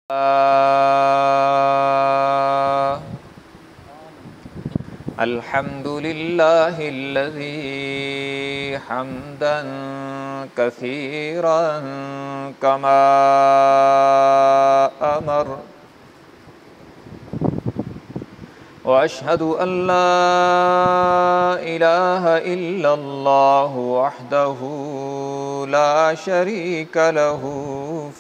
अल्हम्दुलिल्लाहिल्लज़ी हम्दन कसीरन कमा अमर व अशहदु अल्ला इलाहा इल्लल्लाहु वहदहु ला शरीका लहु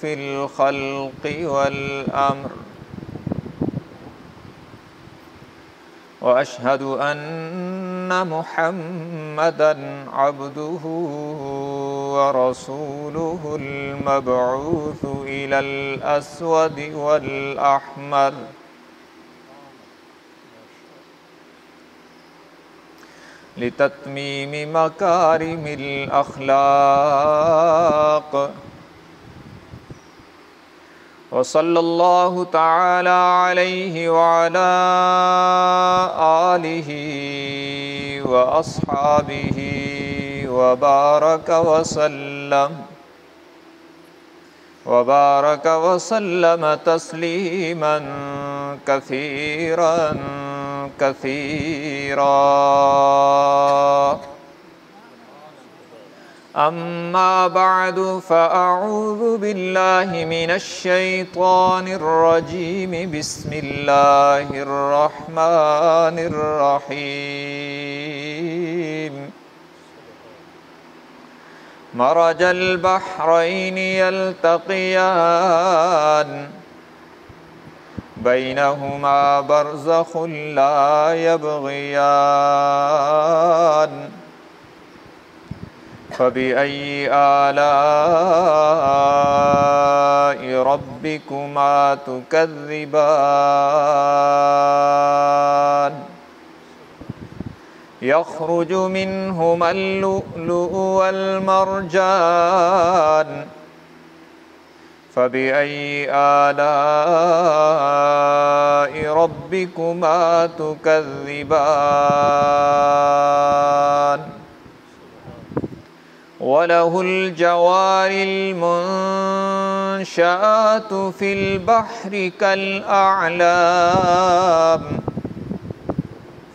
फिल खल्क़ि वल अम्र व अशहदु अन्ना मुहम्मदन अब्दुहु व रसूलुहुल मबऊसु इलल अस्वदि वल अहमर लितत्मीमि मकारिमिल अखलाक व सल्लल्लाहु तआला अलैहि व अला आलिहि व अस्हाबिहि व बारक व सल्लम तस्लीमन कसीरन कसीरा। अम्मा बअदु फ़अऊज़ु बिल्लाहि मिनश शैतानिर रजीम बिस्मिल्लाहिर रहमानिर रहीम। मरजल बहरैनि यल्तक़ियान बैनहुमा बरज़ख़ुन ला यबग़ियान फ़बिअय्यि आलाइ रब्बिकुमा तुकज़्ज़िबान। यख़्रुजु मिन्हुमल लुअ्लुअु वल मरजान फ़बिअय्यि आलाइ रब्बिकुमा तुकज़्ज़िबान। वलहुल जवारिल मुंशाअतु फिल बहरि कल अअलाम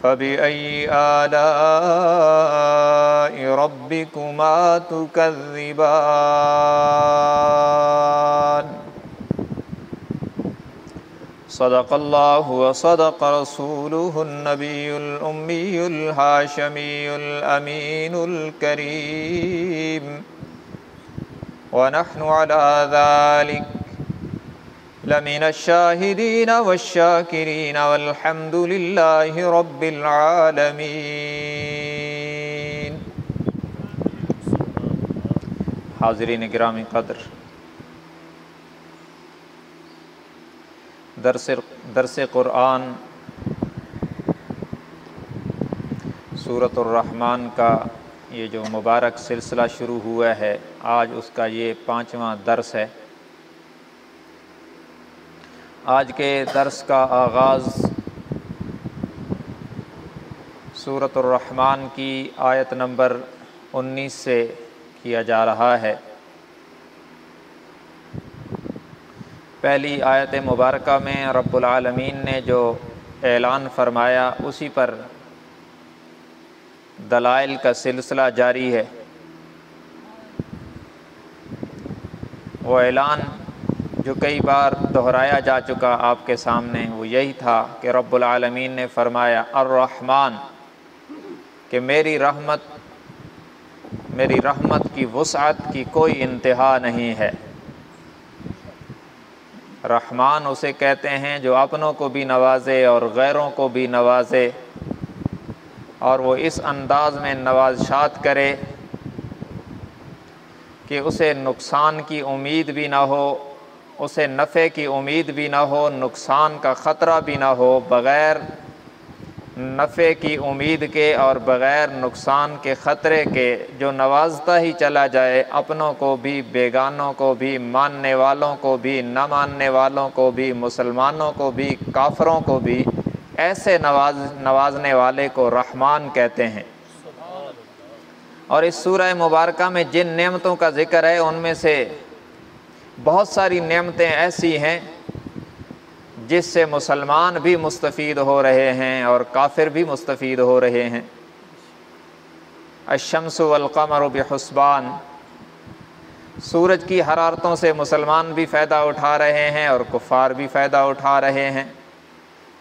फ़बिअय्यि आलाइ रब्बिकुमा तुकज़्ज़िबान। सदक़ल्लाहु व सदक़ रसूलुहुन नबियुल उम्मियुल हाशिमियुल अमीनुल करीम व नहनु अला ज़ालिक लमिनश शाहिदीन वश्शाकिरीन वल्हम्दुलिल्लाहि रब्बिल आलमीन। हाज़रीन गिरामी क़द्र, दर्स क़ुरआन सूरतुर रहमान का ये जो मुबारक सिलसिला शुरू हुआ है, आज उसका ये 5वां दर्स है। आज के दर्स का आगाज़ सूरतुर रहमान की आयत नंबर 19 से किया जा रहा है। पहली आयत मुबारका में रब्बुल आलमीन ने जो ऐलान फरमाया उसी पर दलाइल का सिलसिला जारी है। वो ऐलान जो कई बार दोहराया जा चुका आपके सामने, वो यही था कि रब्बुल आलमीन ने फरमाया अर्रहमान, कि मेरी रहमत की वुसअत की कोई इंतहा नहीं है। रहमान उसे कहते हैं जो अपनों को भी नवाजे और गैरों को भी नवाजे, और वो इस अंदाज़ में नवाज़शात करे कि उसे नुकसान की उम्मीद भी ना हो, उसे नफ़े की उम्मीद भी ना हो, नुकसान का ख़तरा भी ना हो। बग़ैर नफ़े की उम्मीद के और बग़ैर नुकसान के ख़तरे के जो नवाजता ही चला जाए, अपनों को भी, बेगानों को भी, मानने वालों को भी, न मानने वालों को भी, मुसलमानों को भी, काफ़रों को भी, ऐसे नवाजने वाले को रहमान कहते हैं। और इस सूरह मुबारका में जिन नेमतों का ज़िक्र है, उनमें से बहुत सारी नेमतें ऐसी हैं जिससे मुसलमान भी मुस्तफ़ीद हो रहे हैं और काफिर भी मुस्तफ़ीद हो रहे हैं। अश-शम्सु वल क़मरु बिहुस्बान, सूरज की हरारतों से मुसलमान भी फ़ायदा उठा रहे हैं और कुफ़ार भी फ़ायदा उठा रहे हैं।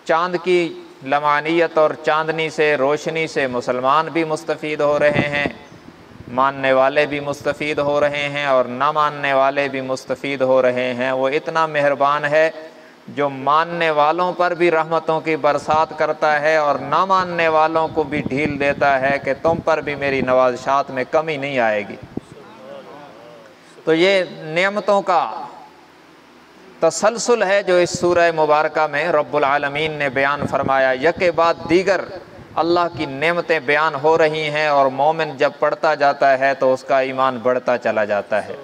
चाँद की लमानियत और चाँदनी से, रोशनी से मुसलमान भी मुस्तफ़ीद हो रहे हैं, मानने वाले भी मुस्तफ़ीद हो रहे हैं और ना मानने वाले भी मुस्तफ़ीद हो रहे हैं। वो इतना मेहरबान है जो मानने वालों पर भी रहमतों की बरसात करता है और ना मानने वालों को भी ढील देता है कि तुम पर भी मेरी नवाज़शात में कमी नहीं आएगी। तो ये नेमतों का तसलसल है जो इस सूरह मुबारका में रब्बुल आलमीन ने बयान फरमाया। यके बाद दीगर अल्लाह की नेमतें बयान हो रही हैं और मोमिन जब पढ़ता जाता है तो उसका ईमान बढ़ता चला जाता है।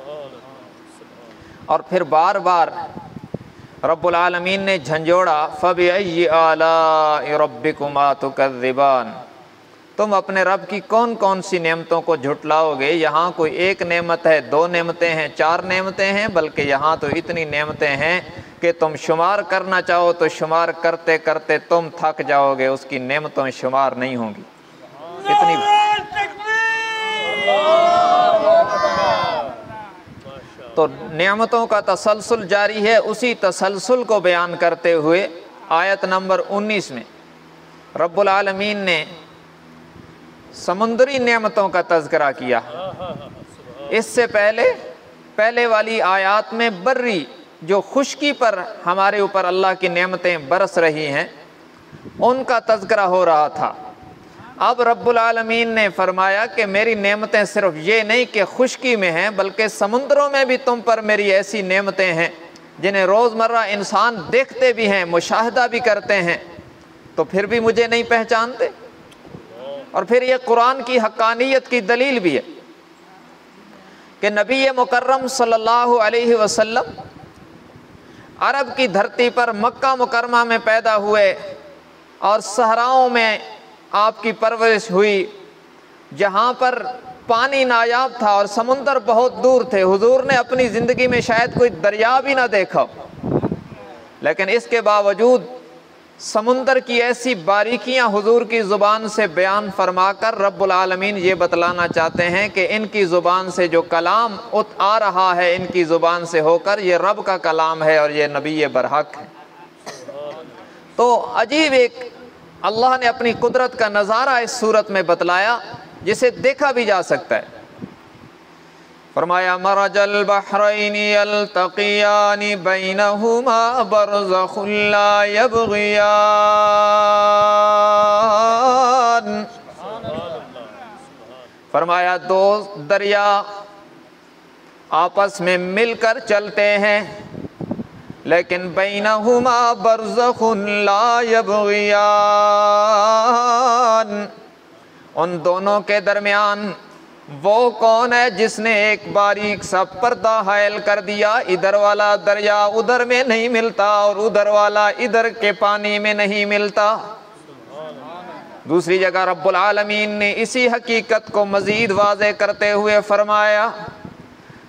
और फिर बार बार रब्बुल आलमीन ने झंझोड़ा, फ़बिअय्यि आलाइ रब्बिकुमा तुकज़्ज़िबान, तुम अपने रब की कौन कौन सी नेमतों को झुटलाओगे। यहाँ कोई एक नेमत है, दो नेमतें हैं, चार नेमतें हैं, बल्कि यहाँ तो इतनी नेमतें हैं कि तुम शुमार करना चाहो तो शुमार करते करते तुम थक जाओगे, उसकी नेमतों शुमार नहीं होंगी इतनी। तो नेमतों का तसलसल जारी है। उसी तसलसल को बयान करते हुए आयत नंबर 19 में रब्बुल आलमीन ने समुद्री नेमतों का तज़किरा किया। इससे पहले वाली आयत में बर्री, जो खुश्की पर हमारे ऊपर अल्लाह की नेमतें बरस रही हैं, उनका तज़किरा हो रहा था। अब रब्बुल आलमीन ने फरमाया कि मेरी नेमतें सिर्फ ये नहीं कि खुश्की में हैं, बल्कि समुद्रों में भी तुम पर मेरी ऐसी नेमतें हैं जिन्हें रोज़मर्रा इंसान देखते भी हैं, मुशाहदा भी करते हैं, तो फिर भी मुझे नहीं पहचानते। और फिर ये कुरान की हक्कानियत की दलील भी है कि नबी मुकर्रम सल्लल्लाहु अलैहि वसल्लम अरब की धरती पर मक्का मुकरमा में पैदा हुए और सहराओं में आपकी परवरिश हुई, जहाँ पर पानी नायाब था और समुंदर बहुत दूर थे। हुजूर ने अपनी ज़िंदगी में शायद कोई दरिया भी ना देखा, लेकिन इसके बावजूद समुंदर की ऐसी बारीकियां हुजूर की ज़ुबान से बयान फरमाकर रब्बुल आलमीन ये बतलाना चाहते हैं कि इनकी ज़ुबान से जो कलाम आ रहा है, इनकी ज़ुबान से होकर ये रब का कलाम है और ये नबी बरहक है। तो अजीब एक अल्लाह ने अपनी कुदरत का नज़ारा इस सूरत में बतलाया जिसे देखा भी जा सकता है। फरमाया मरजल बहरैनि यल्तक़ियानि बैनहुमा बरज़ख़ुन ला यबग़ियान। फरमाया दो दरिया आपस में मिलकर चलते हैं, लेकिन बैनहुमा बरज़ख़ुन ला यबग़ियान, उन दोनों के दरमियान वो कौन है जिसने एक बारीक सा पर्दा हायल कर दिया। इधर वाला दरिया उधर में नहीं मिलता और उधर वाला इधर के पानी में नहीं मिलता। दूसरी जगह रब्बुल आलमीन ने इसी हकीकत को मजीद वाज़े करते हुए फरमाया,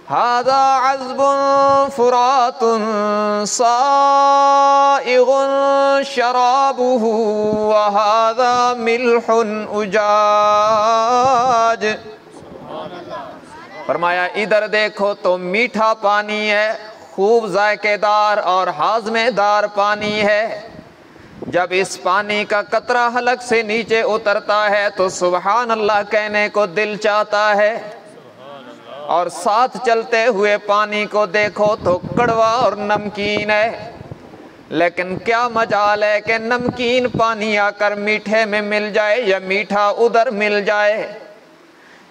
हाज़ा अज़्बुन फ़ुरातुन साइग़ुन शराबुहु व हाज़ा मिल्हुन उजाज। फरमाया इधर देखो तो मीठा पानी है, खूब जायकेदार और हाज़मेदार पानी है। जब इस पानी का कतरा हलक से नीचे उतरता है तो सुबहान अल्लाह कहने को दिल चाहता है, और साथ चलते हुए पानी को देखो तो कड़वा और नमकीन है। लेकिन क्या मजाल है कि नमकीन पानी आकर मीठे में मिल जाए या मीठा उधर मिल जाए।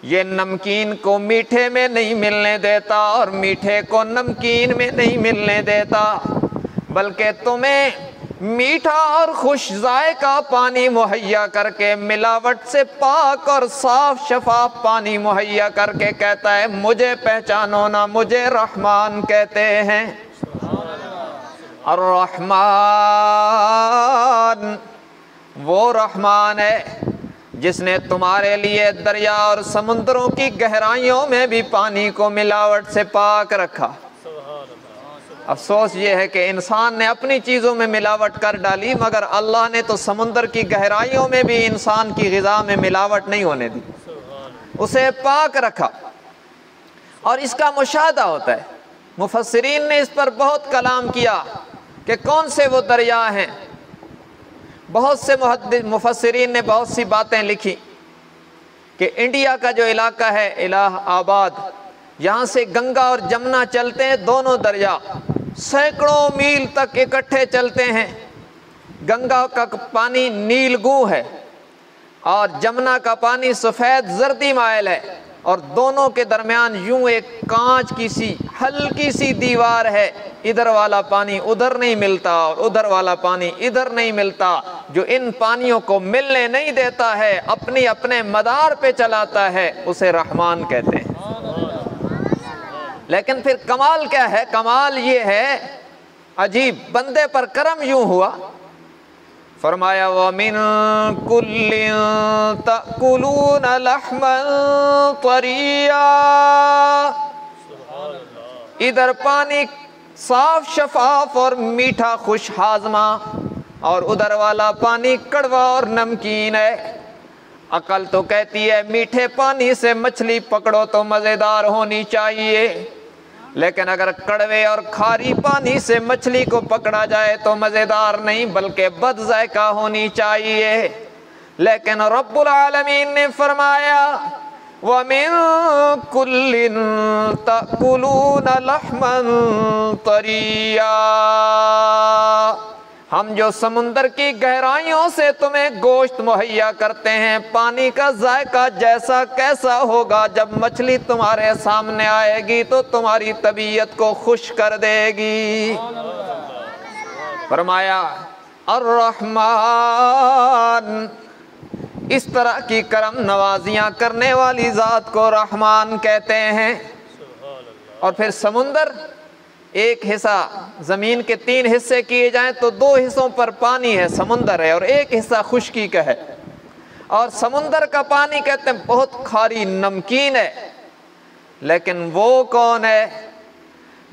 ये नमकीन को मीठे में नहीं मिलने देता और मीठे को नमकीन में नहीं मिलने देता, बल्कि तुम्हें मीठा और खुश जायका पानी मुहैया करके, मिलावट से पाक और साफ शफाफ पानी मुहैया करके कहता है मुझे पहचानो ना, मुझे रहमान कहते हैं। और रहमान वो रहमान है जिसने तुम्हारे लिए दरिया और समुद्रों की गहराइयों में भी पानी को मिलावट से पाक रखा। अफसोस ये है कि इंसान ने अपनी चीज़ों में मिलावट कर डाली, मगर अल्लाह ने तो समुंदर की गहराइयों में भी इंसान की ग़िज़ा में मिलावट नहीं होने दी, उसे पाक रखा। और इसका मुशाहदा होता है। मुफस्सिरीन ने इस पर बहुत कलाम किया कि कौन से वो दरिया हैं। बहुत से मुफस्सिरीन ने बहुत सी बातें लिखी कि इंडिया का जो इलाका है इलाहाबाद, यहाँ से गंगा और जमुना चलते हैं, दोनों दरिया सैकड़ों मील तक इकट्ठे चलते हैं। गंगा का पानी नीलगू है और जमुना का पानी सफ़ेद जर्दी माइल है, और दोनों के दरमियान यूं एक कांच की सी हल्की सी दीवार है। इधर वाला पानी उधर नहीं मिलता और उधर वाला पानी इधर नहीं मिलता। जो इन पानियों को मिलने नहीं देता है, अपनी अपने मदार पे चलाता है, उसे रहमान कहते हैं। लेकिन फिर कमाल क्या है? कमाल ये है, अजीब बंदे पर करम यूं हुआ, फरमाया व मिन कुल्लिन तअकुलून लहमन तरिया। इधर पानी साफ शफाफ और मीठा खुश हाजमा, और उधर वाला पानी कड़वा और नमकीन है। अकल तो कहती है मीठे पानी से मछली पकड़ो तो मज़ेदार होनी चाहिए, लेकिन अगर कड़वे और खारी पानी से मछली को पकड़ा जाए तो मज़ेदार नहीं बल्कि बद जायका होनी चाहिए। लेकिन रब्बुल आलमीन ने फरमाया व मिन कुल्लिन तअकुलून लहमन तरिया। हम जो समुंदर की गहराइयों से तुम्हें गोश्त मुहैया करते हैं, पानी का जायका जैसा कैसा होगा, जब मछली तुम्हारे सामने आएगी तो तुम्हारी तबीयत को खुश कर देगी। फरमाया अर्रहमान, इस तरह की करम नवाजियां करने वाली ज़ात को रहमान कहते हैं। और फिर समुंदर, एक हिस्सा ज़मीन के 3 हिस्से किए जाएं तो 2 हिस्सों पर पानी है, समुंदर है, और एक हिस्सा खुश्की का है। और समुंदर का पानी कहते हैं बहुत खारी नमकीन है। लेकिन वो कौन है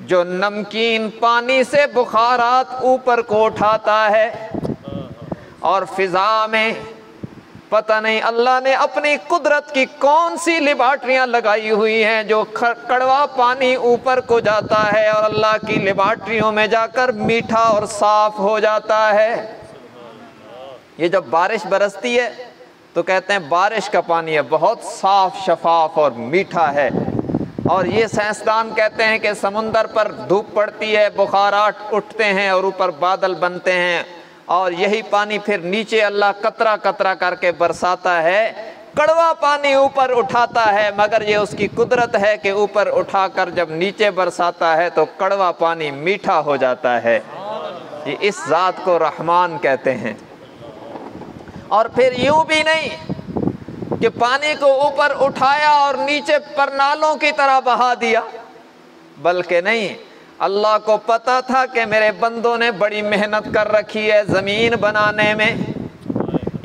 जो नमकीन पानी से बुखारात ऊपर को उठाता है? और फिजा में पता नहीं अल्लाह ने अपनी कुदरत की कौन सी लिबार्ट्रियाँ लगाई हुई हैं जो कड़वा पानी ऊपर को जाता है और अल्लाह की लिबार्ट्रियों में जाकर मीठा और साफ हो जाता है। ये जब बारिश बरसती है तो कहते हैं बारिश का पानी है बहुत साफ शफाफ और मीठा है। और ये साइंसदान कहते हैं कि समुंदर पर धूप पड़ती है, बुखारात उठते हैं और ऊपर बादल बनते हैं, और यही पानी फिर नीचे अल्लाह कतरा कतरा करके बरसाता है, कड़वा पानी ऊपर उठाता है। मगर ये उसकी कुदरत है कि ऊपर उठाकर जब नीचे बरसाता है तो कड़वा पानी मीठा हो जाता है। ये इस ज़ात को रहमान कहते हैं। और फिर यूं भी नहीं कि पानी को ऊपर उठाया और नीचे परनालों की तरह बहा दिया, बल्कि नहीं, अल्लाह को पता था कि मेरे बंदों ने बड़ी मेहनत कर रखी है ज़मीन बनाने में।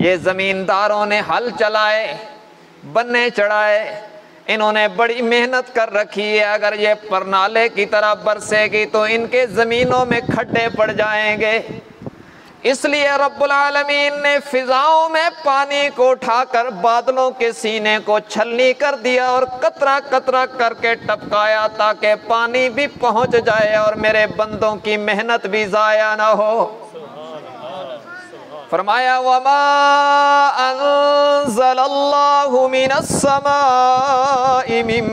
ये ज़मींदारों ने हल चलाए, बन्ने चढ़ाए, इन्होंने बड़ी मेहनत कर रखी है। अगर ये परनाले की तरह बरसेगी तो इनके ज़मीनों में खड्डे पड़ जाएंगे। इसलिए रब्बुल आलमीन ने फिजाओं में पानी को उठाकर बादलों के सीने को छलनी कर दिया और कतरा कतरा करके टपकाया ताकि पानी भी पहुंच जाए और मेरे बंदों की मेहनत भी ज़ाया ना हो। फरमाया वमा अंज़लल्लाहु मिनस्समाइ मिन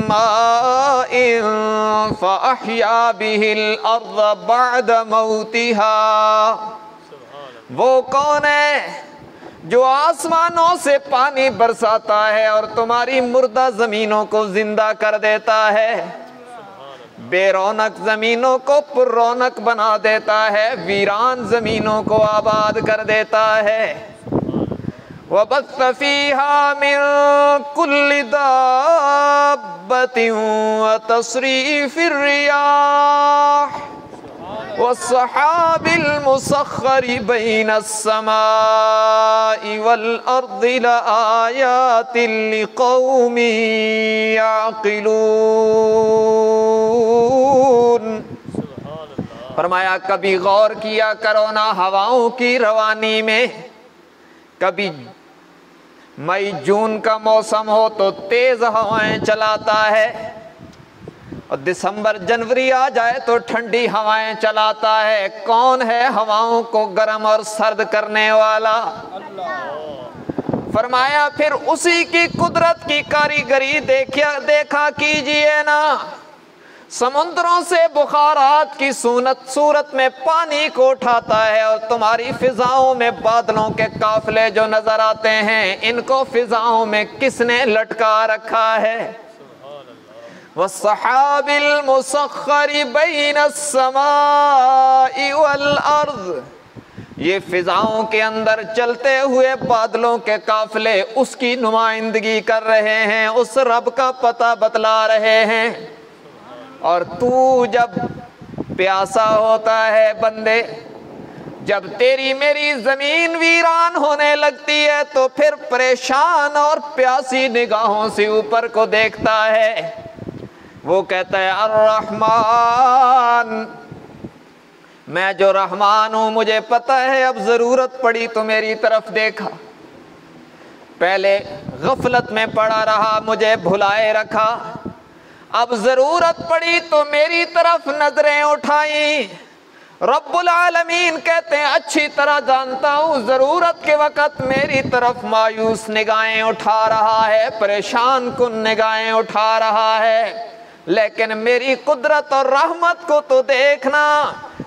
माइन फ़अह्या बिहिल अर्ज़ बअद मौतिहा। वो कौन है जो आसमानों से पानी बरसाता है और तुम्हारी मुर्दा ज़मीनों को जिंदा कर देता है, बेरौनक ज़मीनों को पुररौनक बना देता है, वीरान ज़मीनों को आबाद कर देता है। वबस्स फ़ीहा मिन कुल्लि दाब्बतिन व तस्रीफ़िर रियाह वस्सहाबिल मुसख्खरि बैनस्समाइ वल अर्दि लआयातिन लिक़ौमिन याक़िलून। फरमाया कभी गौर किया करो ना हवाओं की रवानी में, कभी मई जून का मौसम हो तो तेज हवाएं चलाता है, और दिसंबर जनवरी आ जाए तो ठंडी हवाएं चलाता है। कौन है हवाओं को गर्म और सर्द करने वाला? फरमाया फिर उसी की कुदरत की कारीगरी देखा कीजिए ना। समुद्रों से बुखारात की सूरत में पानी को उठाता है, और तुम्हारी फिजाओं में बादलों के काफले जो नजर आते हैं, इनको फिजाओं में किसने लटका रखा है? वस्सहाबिल मुसख्खरी बैनस समाई वल अर्ज़, ये फिजाओं के अंदर चलते हुए बादलों के काफले उसकी नुमाइंदगी कर रहे हैं, उस रब का पता बतला रहे हैं। और तू जब प्यासा होता है बंदे, जब तेरी मेरी जमीन वीरान होने लगती है, तो फिर परेशान और प्यासी निगाहों से ऊपर को देखता है। वो कहता है अर्रहमान, मैं जो रहमान हूं मुझे पता है, अब जरूरत पड़ी तो मेरी तरफ देखा। पहले गफलत में पड़ा रहा, मुझे भुलाए रखा, अब जरूरत पड़ी तो मेरी तरफ नजरें उठाई। रब्बुल आलमीन कहते हैं अच्छी तरह जानता हूं जरूरत के वक्त मेरी तरफ मायूस निगाहें उठा रहा है, परेशान कुन निगाहें उठा रहा है, लेकिन मेरी कुदरत और रहमत को तो देखना।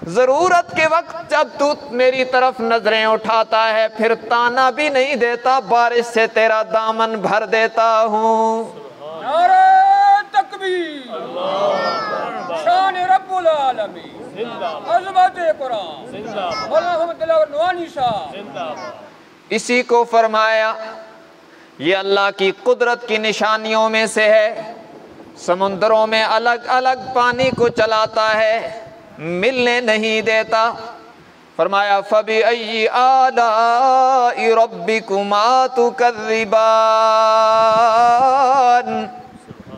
जरूरत के वक्त जब तू मेरी तरफ नजरें उठाता है, फिर ताना भी नहीं देता, बारिश से तेरा दामन भर देता हूँ। नारे तकबीर, शान रब्बुल आलमीन, अज़मत कुरान, मौलाना मोहम्मद दिलावर नवानी साहब। इसी को फरमाया ये अल्लाह की कुदरत की निशानियों में से है। समुद्रों में अलग अलग पानी को चलाता है, मिलने नहीं देता। फरमाया फबी अय्यि आलाइ रब्बिकुमा तुकज़्ज़िबान,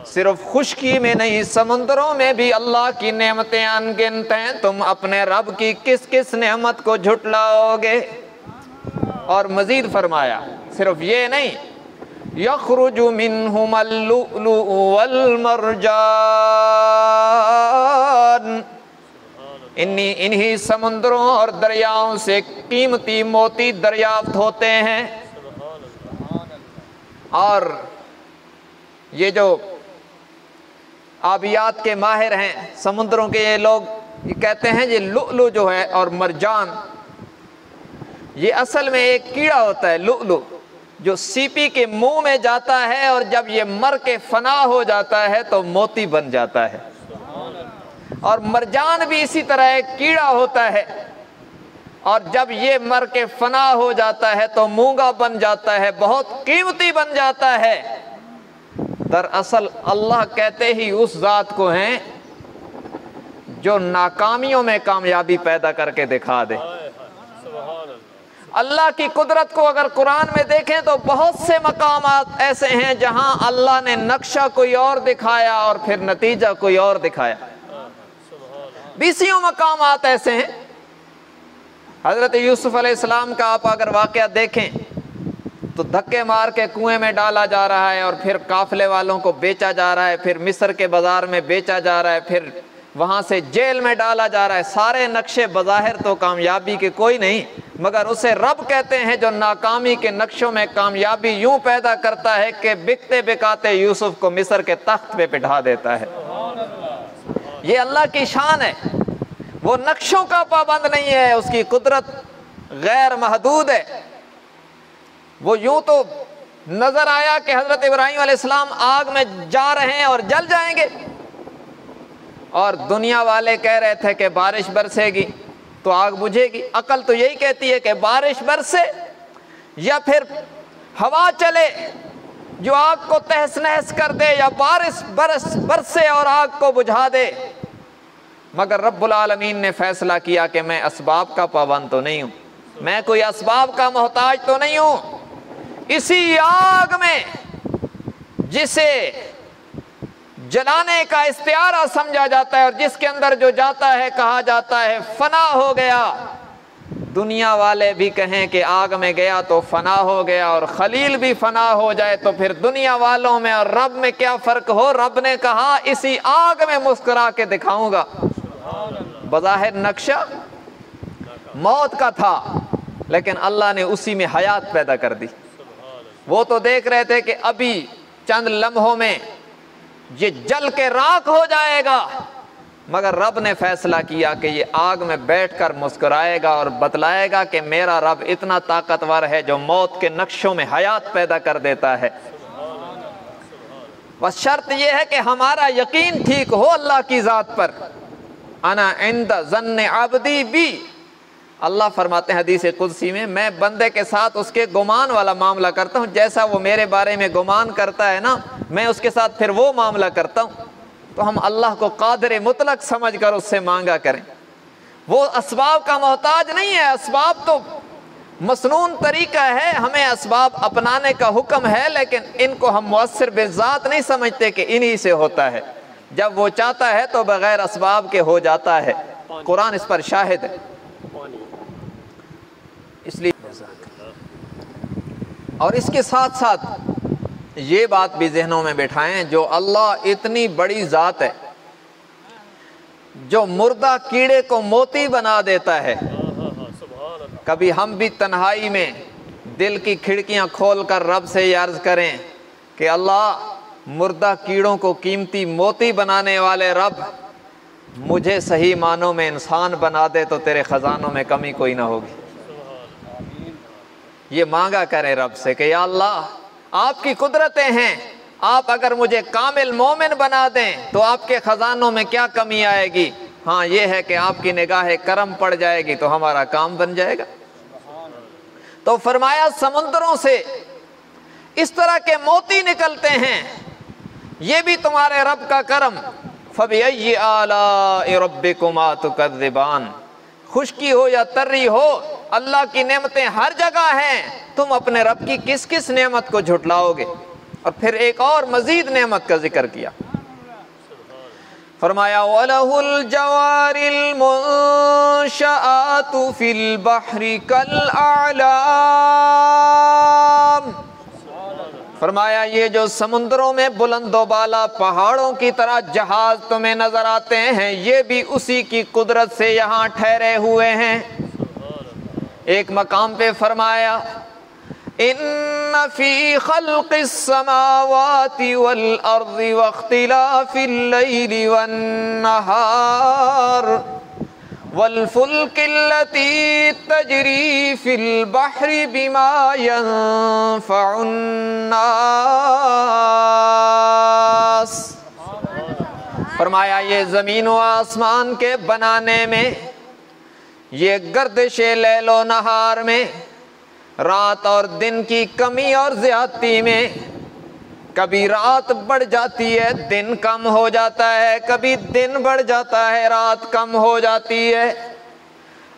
सिर्फ खुश्की में नहीं समुद्रों में भी अल्लाह की नेमतें अनगिनत हैं, तुम अपने रब की किस किस नेमत को झुटलाओगे। और मजीद फरमाया सिर्फ ये नहीं, यखरुजु मिनहुमल लुअलुअ वल मरजान, इन्हीं समुद्रों और दरियाओं से कीमती मोती दरियाफ्त होते हैं। और ये जो आबियात के माहिर हैं समुद्रों के, ये लोग ये कहते हैं ये लुअलु जो है और मरजान, ये असल में एक कीड़ा होता है लुअलु, जो सीपी के मुंह में जाता है, और जब ये मर के फना हो जाता है तो मोती बन जाता है। और मरजान भी इसी तरह एक कीड़ा होता है, और जब ये मर के फना हो जाता है तो मूंगा बन जाता है, बहुत कीमती बन जाता है। दरअसल अल्लाह कहते ही उस जात को हैं जो नाकामियों में कामयाबी पैदा करके दिखा दे। अल्लाह की कुदरत को अगर कुरान में देखें तो बहुत से मकामात ऐसे हैं जहां अल्लाह ने नक्शा कोई और दिखाया और फिर नतीजा कोई और दिखाया। बीसियों मकामात ऐसे हैं। हजरत यूसुफ अलैहिस्सलाम का आप अगर वाकया देखें तो धक्के मार के कुएं में डाला जा रहा है, और फिर काफले वालों को बेचा जा रहा है, फिर मिस्र के बाजार में बेचा जा रहा है, फिर वहां से जेल में डाला जा रहा है। सारे नक्शे बज़ाहिर तो कामयाबी के कोई नहीं, मगर उसे रब कहते हैं जो नाकामी के नक्शों में कामयाबी यूं पैदा करता है कि बिकते बिकाते यूसुफ को मिस्र के तख्त पे बिठा देता है। ये अल्लाह की शान है, वो नक्शों का पाबंद नहीं है, उसकी कुदरत गैर महदूद है। वो यूं तो नजर आया कि हजरत इब्राहिम अलैहिस्सलाम आग में जा रहे हैं और जल जाएंगे, और दुनिया वाले कह रहे थे कि बारिश बरसेगी तो आग बुझेगी। अकल तो यही कहती है कि बारिश बरसे या फिर हवा चले जो आग को तहस नहस कर दे, या बारिश बरसे और आग को बुझा दे। मगर रब्बुल आलमीन ने फैसला किया कि मैं असबाब का पाबंद तो नहीं हूं, मैं कोई असबाब का मोहताज तो नहीं हूं। इसी आग में जिसे जलाने का इस्तिआरा समझा जाता है, और जिसके अंदर जो जाता है कहा जाता है फना हो गया। दुनिया वाले भी कहें कि आग में गया तो फना हो गया, और खलील भी फना हो जाए, तो फिर दुनिया वालों में और रब में क्या फ़र्क हो? रब ने कहा इसी आग में मुस्कुरा के दिखाऊंगा। बज़ाहिर नक्शा मौत का था, लेकिन अल्लाह ने उसी में हयात पैदा कर दी। वो तो देख रहे थे कि अभी चंद लम्हों में ये जल के राख हो जाएगा, मगर रब ने फैसला किया कि ये आग में बैठकर मुस्कुराएगा और बतलाएगा कि मेरा रब इतना ताकतवर है जो मौत के नक्शों में हयात पैदा कर देता है। बस शर्त यह है कि हमारा यकीन ठीक हो अल्लाह की ज़ात पर। अना इंद ज़न्ने अब्दी भी, अल्लाह फरमाते हैं हदीस कुदसी में, मैं बंदे के साथ उसके गुमान वाला मामला करता हूँ। जैसा वो मेरे बारे में गुमान करता है ना, मैं उसके साथ फिर वो मामला करता हूँ। तो हम अल्लाह को कादिर मुतलक समझ कर उससे मांगा करें। वो असबाब का मोहताज नहीं है। असबाब तो मसनून तरीका है, हमें असबाब अपनाने का हुक्म है, लेकिन इनको हम मुअस्सिर बिज़ात नहीं समझते कि इन्हीं से होता है। जब वो चाहता है तो बगैर असबाब के हो जाता है। कुरान इस पर शाहिद है। इसलिए और इसके साथ साथ ये बात भी जहनों में बिठाएं, जो अल्लाह इतनी बड़ी ज़ात है जो मुर्दा कीड़े को मोती बना देता है। कभी हम भी तन्हाई में दिल की खिड़कियां खोलकर रब से अर्ज करें कि अल्लाह मुर्दा कीड़ों को कीमती मोती बनाने वाले रब, मुझे सही मानों में इंसान बना दे तो तेरे ख़जानों में कमी कोई ना होगी। ये मांगा करें रब से कि या अल्लाह आपकी कुदरतें हैं, आप अगर मुझे कामिल मोमिन बना दें तो आपके ख़जानों में क्या कमी आएगी। हाँ ये है कि आपकी निगाह करम पड़ जाएगी तो हमारा काम बन जाएगा। तो फरमाया समुद्रों से इस तरह के मोती निकलते हैं, ये भी तुम्हारे रब का करम। फबिअय्यि आलाइ रब्बिकुमा तुकज़्ज़िबान, खुश्की हो या तर्री हो, अल्लाह की नेमतें हर जगह हैं। तुम अपने रब की किस किस नेमत को झुटलाओगे। और फिर एक और मजीद नेमत का जिक्र किया, फरमाया वलहुल जवारिल मुंशआतु फिल बहरि कल आलाम। फरमाया ये जो समुद्रों में बुलंदोबाला पहाड़ों की तरह जहाज तुम्हें नजर आते हैं, ये भी उसी की कुदरत से यहाँ ठहरे हुए हैं। एक मकाम पे फरमाया इन्न फी खल्क़िस समावाति वल अर्ज़ि वख्तिलाफ़िल लैलि वन नहार वल फुल्किल्लती तजरी फिल बहरि बिमा यनफ़उन नास। फरमाया ये ज़मीन व आसमान के बनाने में, ये गर्दिशे लैलो नहार में, रात और दिन की कमी और ज़्यादती में, कभी रात बढ़ जाती है दिन कम हो जाता है, कभी दिन बढ़ जाता है रात कम हो जाती है।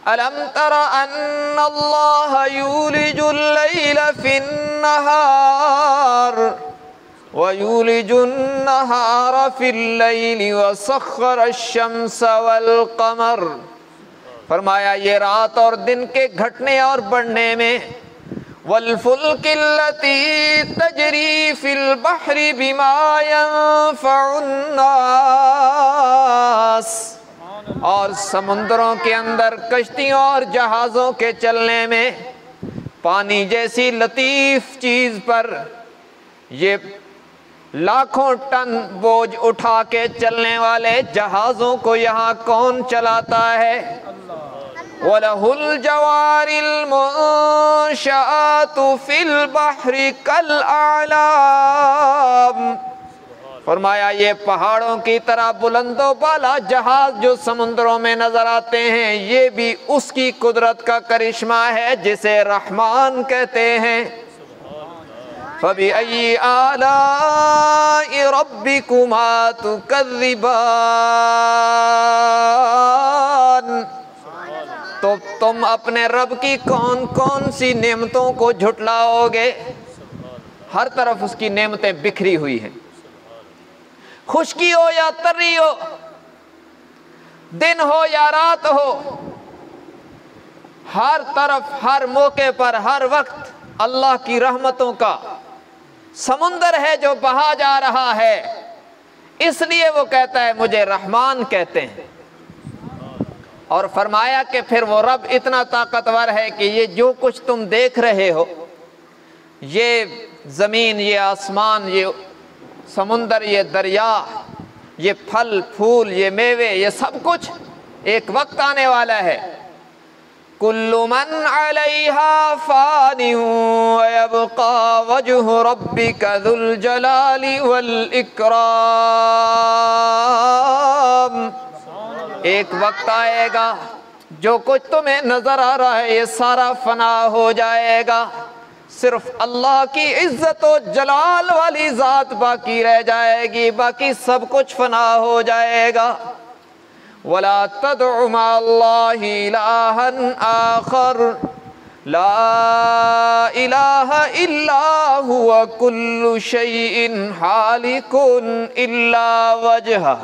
अलम तरा अन्नल्लाह यूलिजुल लैला फिन नहार व यूलिजुन नहार फिल लैलि व सख्खरश शम्स वल कमर। फरमाया ये रात और दिन के घटने और बढ़ने में, वल फुल्किल्लती तजरी फिल बहरि बिमा यनफ़उन नास, और समुद्रों के अंदर कश्तियों और जहाज़ों के चलने में, पानी जैसी लतीफ़ चीज़ पर ये लाखों टन बोझ उठा के चलने वाले जहाज़ों को यहाँ कौन चलाता है। वलहुल जवारिल मुंशआतु फिल बहरि कल आलाम। फरमाया ये पहाड़ों की तरह बुलंदो बाला जहाज जो समुद्रों में नजर आते हैं, ये भी उसकी कुदरत का करिश्मा है जिसे रहमान कहते हैं। फबिअय्यि आलाइ रब्बिकुमा तुकज़्ज़िबान। तो तुम अपने रब की कौन कौन सी नेमतों को झुटलाओगे। हर तरफ उसकी नेमतें बिखरी हुई हैं। खुश्की हो या तर्री हो, दिन हो या रात हो, हर तरफ, हर मौके पर, हर वक्त अल्लाह की रहमतों का समुंदर है जो बहा जा रहा है। इसलिए वो कहता है मुझे रहमान कहते हैं। और फरमाया कि फिर वो रब इतना ताकतवर है कि ये जो कुछ तुम देख रहे हो, ये ज़मीन, ये आसमान, ये समुंदर, ये दरिया, ये फल फूल, ये मेवे, ये सब कुछ एक वक्त आने वाला है। कुल्लु मन अलैहा फानी व यबका वजहु रब्बिका ज़ुल जलाली वल इकराम। एक वक्त आएगा जो कुछ तुम्हें नजर आ रहा है ये सारा फना हो जाएगा, सिर्फ अल्लाह की इज्जत और जलाल वाली जात बाकी रह जाएगी, बाकी सब कुछ फना हो जाएगा। वला तदउ मअल्लाहि इलाहन आखर ला इलाहा इल्ला हुवा कुल्लु शैइन हालिकुन इल्ला वजहा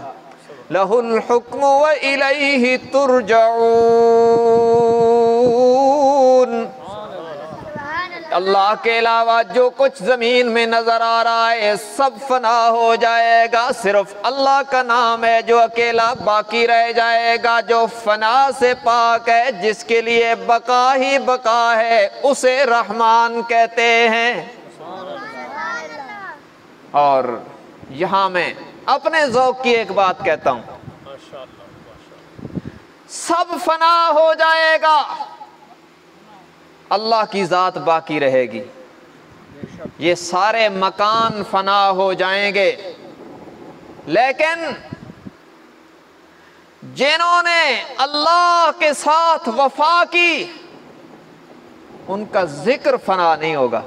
लहुल हुक्मु व इलैहि तुरजऊन। अल्लाह के अलावा जो कुछ ज़मीन में नज़र आ रहा है सब फना हो जाएगा, सिर्फ अल्लाह का नाम है जो अकेला बाकी रह जाएगा, जो फना से पाक है, जिसके लिए बका ही बका है, उसे रहमान कहते हैं। और यहाँ मैं अपने ज़ौक़ की एक बात कहता हूँ, सब फना हो जाएगा, अल्लाह की ज़ात बाकी रहेगी। ये सारे मकान फना हो जाएंगे, लेकिन जिन्होंने अल्लाह के साथ वफा की उनका जिक्र फना नहीं होगा।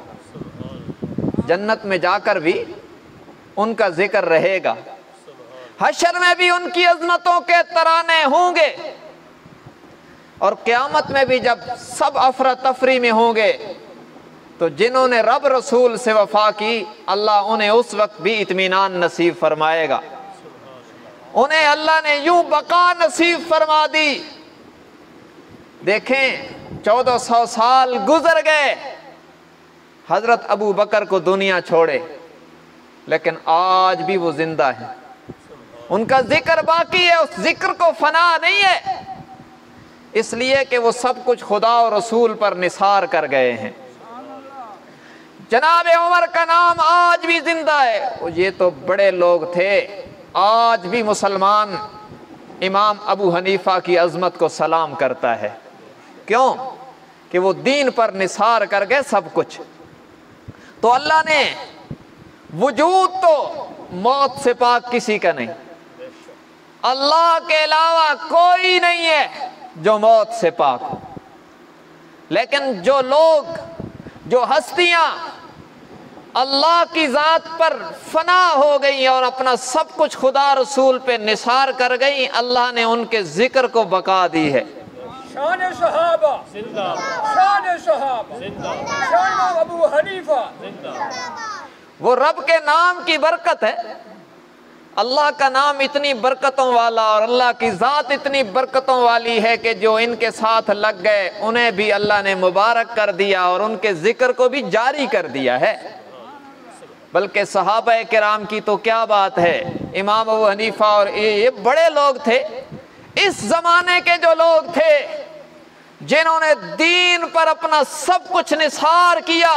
जन्नत में जाकर भी उनका जिक्र रहेगा, हशर में भी उनकी अजमतों के तराने होंगे, और क़यामत में भी जब सब अफरा तफरी में होंगे तो जिन्होंने रब रसूल से वफा की अल्लाह उन्हें उस वक्त भी इत्मीनान नसीब फरमाएगा। उन्हें अल्लाह ने यूं बका नसीब फरमा दी। देखें 1400 साल गुजर गए हजरत अबू बकर को दुनिया छोड़े, लेकिन आज भी वो जिंदा है, उनका जिक्र बाकी है, उस जिक्र को फना नहीं है, इसलिए कि वो सब कुछ खुदा और रसूल पर निसार कर गए हैं। जनाब उमर का नाम आज भी जिंदा है। ये तो बड़े लोग थे, आज भी मुसलमान इमाम अबू हनीफा की अजमत को सलाम करता है। क्यों? कि वो दीन पर निसार कर गए सब कुछ। तो अल्लाह ने वजूद तो मौत से पाक किसी का नहीं, अल्लाह के अलावा कोई नहीं है जो मौत से पाक हो। लेकिन जो लोग, जो हस्तियां अल्लाह की ज़ात पर फना हो गई और अपना सब कुछ खुदा रसूल पे निसार कर गई, अल्लाह ने उनके जिक्र को बका दी है। शान सहाबा जिंदाबाद, शान सहाबा जिंदाबाद, शान अबू हनीफा जिंदाबाद। वो रब के नाम की बरकत है। अल्लाह का नाम इतनी बरकतों वाला और अल्लाह की ज़ात इतनी बरकतों वाली है कि जो इनके साथ लग गए उन्हें भी अल्लाह ने मुबारक कर दिया और उनके जिक्र को भी जारी कर दिया है। बल्कि सहाबा किराम की तो क्या बात है, इमाम अबू हनीफा और ये बड़े लोग थे, इस ज़माने के जो लोग थे जिन्होंने दीन पर अपना सब कुछ निसार किया।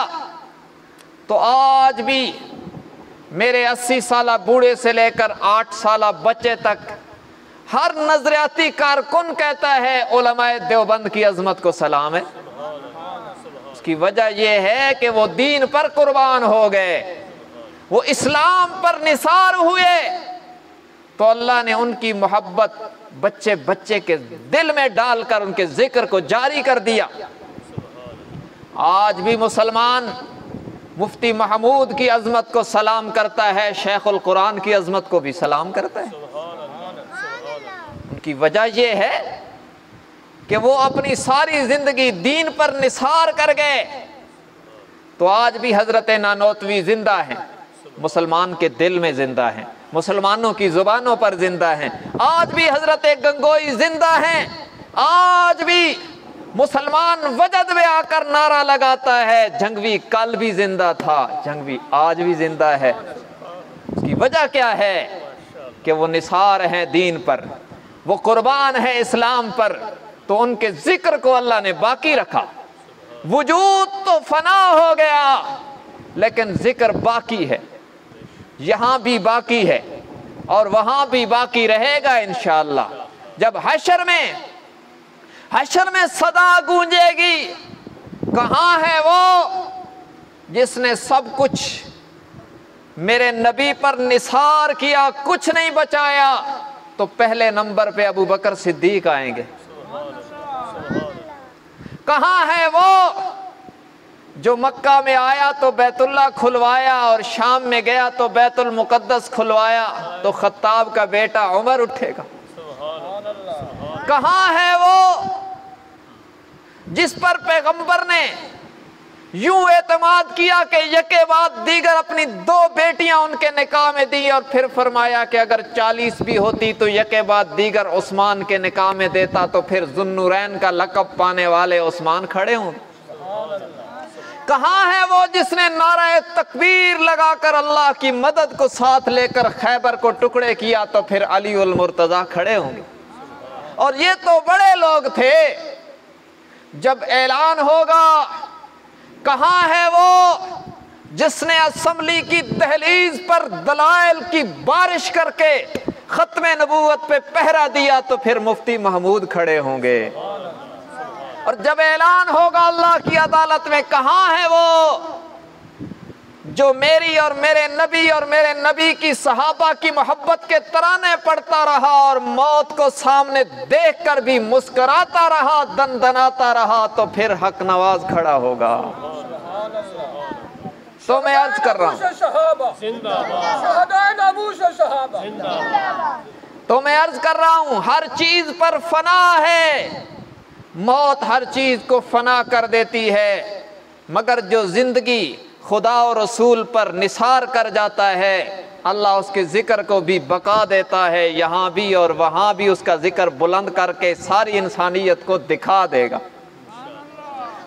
तो आज भी मेरे 80 साला बूढ़े से लेकर 8 साला बच्चे तक हर नजरियाती कारकुन कहता है उलमाए देवबंद की अजमत को सलाम है। उसकी वजह यह है कि वो दीन पर कुर्बान हो गए, वो इस्लाम पर निसार हुए, तो अल्लाह ने उनकी मोहब्बत बच्चे बच्चे के दिल में डालकर उनके जिक्र को जारी कर दिया। आज भी मुसलमान मुफ्ती महमूद की अजमत को सलाम करता है, शेखुल कुरान की अजमत को भी सलाम करता है। उनकी वजह यह है कि वो अपनी सारी जिंदगी दीन पर निसार कर गए। तो आज भी हजरत नानोतवी जिंदा हैं, मुसलमान के दिल में जिंदा हैं। मुसलमानों की जुबानों पर जिंदा हैं। आज भी हजरत गंगोई जिंदा हैं। आज भी मुसलमान वजद में आकर नारा लगाता है, जंगवी कल भी जिंदा था, जंगवी आज भी जिंदा है। उसकी वजह क्या है कि वो निसार हैं दीन पर, वो कुर्बान है इस्लाम पर, तो उनके जिक्र को अल्लाह ने बाकी रखा। वजूद तो फना हो गया लेकिन जिक्र बाकी है, यहां भी बाकी है और वहां भी बाकी रहेगा इंशाअल्लाह। जब हशर में सदा गूंजेगी, कहां है वो जिसने सब कुछ मेरे नबी पर निसार किया, कुछ नहीं बचाया, तो पहले नंबर पे अबू बकर सिद्दीक आएंगे। कहां है वो जो मक्का में आया तो बैतुल्ला खुलवाया और शाम में गया तो बैतुल मुकद्दस खुलवाया, तो खत्ताब का बेटा उमर उठेगा। कहां है वो जिस पर पैगंबर ने यूं एतमाद किया कि यके बाद दीगर अपनी 2 बेटियां उनके निकाह में दी और फिर फरमाया कि अगर 40 भी होती तो यके बाद दीगर उस्मान के निकाह में देता, तो फिर जुन्नुरैन का लक़ब पाने वाले उस्मान खड़े हों। कहां है वो जिसने नारा तकबीर लगाकर अल्लाह की मदद को साथ लेकर खैबर को टुकड़े किया, तो फिर अली उल मुर्तजा खड़े होंगे। और ये तो बड़े लोग थे। जब ऐलान होगा, कहां है वो जिसने असेंबली की दहलीज पर दलाइल की बारिश करके खत्मे नबूवत पे पहरा दिया, तो फिर मुफ्ती महमूद खड़े होंगे। और जब ऐलान होगा अल्लाह की अदालत में, कहां है वो जो मेरी और मेरे नबी की सहाबा की मोहब्बत के तराने पढ़ता रहा और मौत को सामने देखकर भी मुस्कुराता रहा, दनदनाता रहा, तो फिर हक नवाज खड़ा होगा। तो मैं अर्ज कर रहा हूं, हर चीज पर फना है, मौत हर चीज को फना कर देती है, मगर जो जिंदगी खुदा और रसूल पर निसार कर जाता है, अल्लाह उसके जिक्र को भी बका देता है, यहाँ भी और वहाँ भी उसका जिक्र बुलंद करके सारी इंसानियत को दिखा देगा।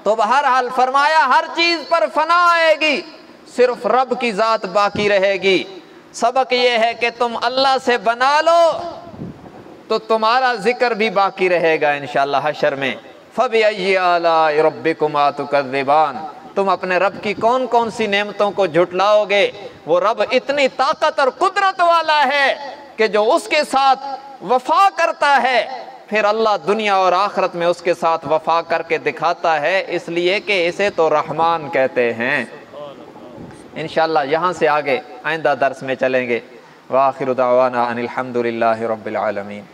तो बहरहाल फरमाया हर चीज पर फना आएगी, सिर्फ रब की जात बाकी रहेगी। सबक ये है कि तुम अल्लाह से बना लो तो तुम्हारा जिक्र भी बाकी रहेगा इंशाअल्लाह हशर में। फबिअय्यि आलाइ रब्बिकुमा तुकज़्ज़िबान, तुम अपने रब की कौन कौन सी नेमतों को झुटलाओगे। वो रब इतनी ताकत और कुदरत वाला है कि जो उसके साथ वफा करता है, फिर अल्लाह दुनिया और आखिरत में उसके साथ वफा करके दिखाता है, इसलिए कि इसे तो रहमान कहते हैं। इंशाअल्लाह यहाँ से आगे आइंदा दर्स में चलेंगे। व आखिरु दावाना अनिल हम्दुलिल्लाहि रब्बिल आलमीन।